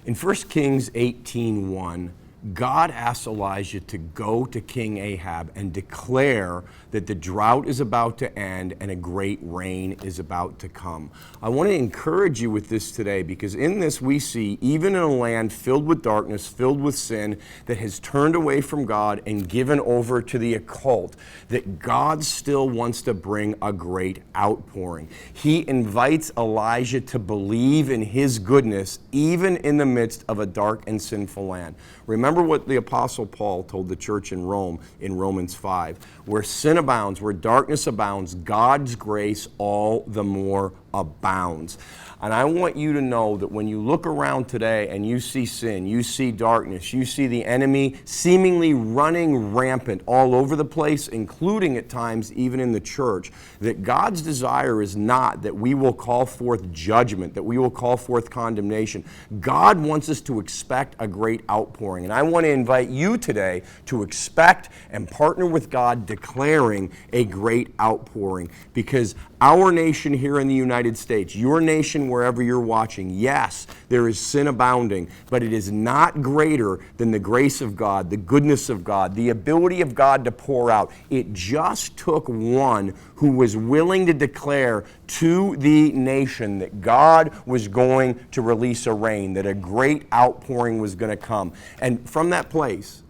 In 1 Kings 18:1, God asked Elijah to go to King Ahab and declare that the drought is about to end and a great rain is about to come. I want to encourage you with this today, because in this we see, even in a land filled with darkness, filled with sin, that has turned away from God and given over to the occult, that God still wants to bring a great outpouring. He invites Elijah to believe in his goodness, even in the midst of a dark and sinful land. Remember what the Apostle Paul told the church in Rome in Romans 5. Where sin abounds, where darkness abounds, God's grace all the more abounds. And I want you to know that when you look around today and you see sin, you see darkness, you see the enemy seemingly running rampant all over the place, including at times even in the church, that God's desire is not that we will call forth judgment, that we will call forth condemnation. God wants us to expect a great outpouring. And I want to invite you today to expect and partner with God declaring a great outpouring, because our nation here in the United States, your nation wherever you're watching, yes, there is sin abounding, but it is not greater than the grace of God, the goodness of God, the ability of God to pour out. It just took one who was willing to declare to the nation that God was going to release a rain, that a great outpouring was going to come. And from that place,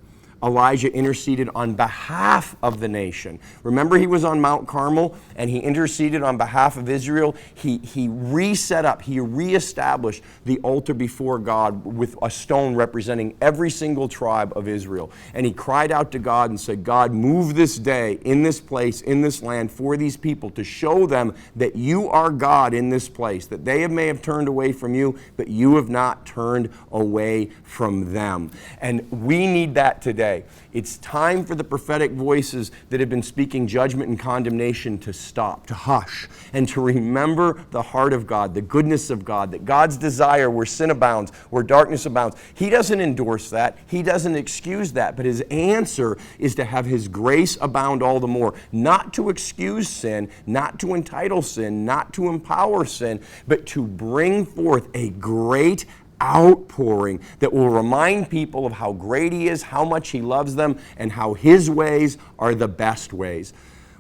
Elijah interceded on behalf of the nation. Remember, he was on Mount Carmel and he interceded on behalf of Israel. He reestablished the altar before God with a stone representing every single tribe of Israel. And he cried out to God and said, God, move this day in this place, in this land for these people, to show them that you are God in this place, that they may have turned away from you, but you have not turned away from them. And we need that today. It's time for the prophetic voices that have been speaking judgment and condemnation to stop, to hush, and to remember the heart of God, the goodness of God, that God's desire where sin abounds, where darkness abounds. He doesn't endorse that. He doesn't excuse that. But his answer is to have his grace abound all the more, not to excuse sin, not to entitle sin, not to empower sin, but to bring forth a great outpouring that will remind people of how great he is, how much he loves them, and how his ways are the best ways.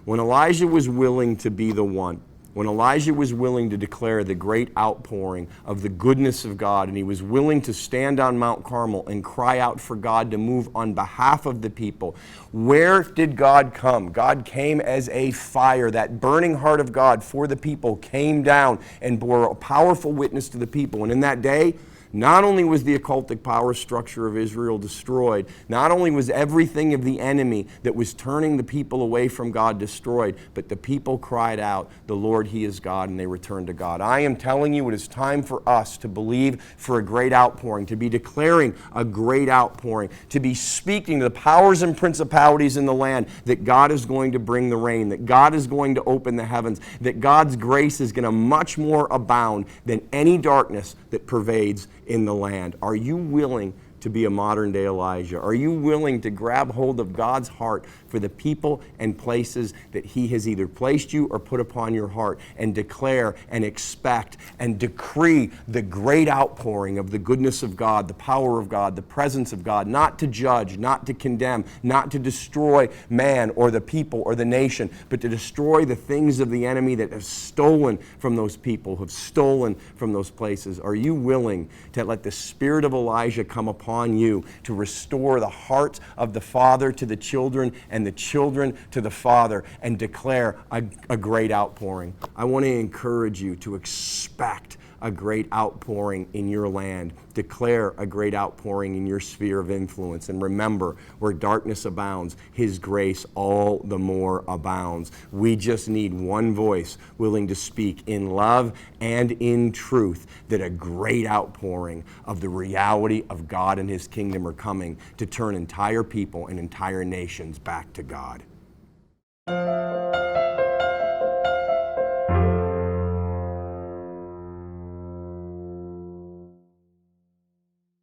When Elijah was willing to be the one, when Elijah was willing to declare the great outpouring of the goodness of God, and he was willing to stand on Mount Carmel and cry out for God to move on behalf of the people, where did God come? God came as a fire. That burning heart of God for the people came down and bore a powerful witness to the people. And in that day, not only was the occultic power structure of Israel destroyed, not only was everything of the enemy that was turning the people away from God destroyed, but the people cried out, the Lord, he is God, and they returned to God. I am telling you, it is time for us to believe for a great outpouring, to be declaring a great outpouring, to be speaking to the powers and principalities in the land that God is going to bring the rain, that God is going to open the heavens, that God's grace is going to much more abound than any darkness that pervades in the land. Are you willing to be a modern day Elijah? Are you willing to grab hold of God's heart for the people and places that he has either placed you or put upon your heart, and declare and expect and decree the great outpouring of the goodness of God, the power of God, the presence of God, not to judge, not to condemn, not to destroy man or the people or the nation, but to destroy the things of the enemy that have stolen from those people, have stolen from those places? Are you willing to let the spirit of Elijah come upon you to restore the heart of the father to the children and the children to the father, and declare a great outpouring? I want to encourage you to expect a great outpouring in your land. Declare a great outpouring in your sphere of influence. And remember, where darkness abounds, his grace all the more abounds. We just need one voice willing to speak in love and in truth that a great outpouring of the reality of God and his kingdom are coming to turn entire people and entire nations back to God.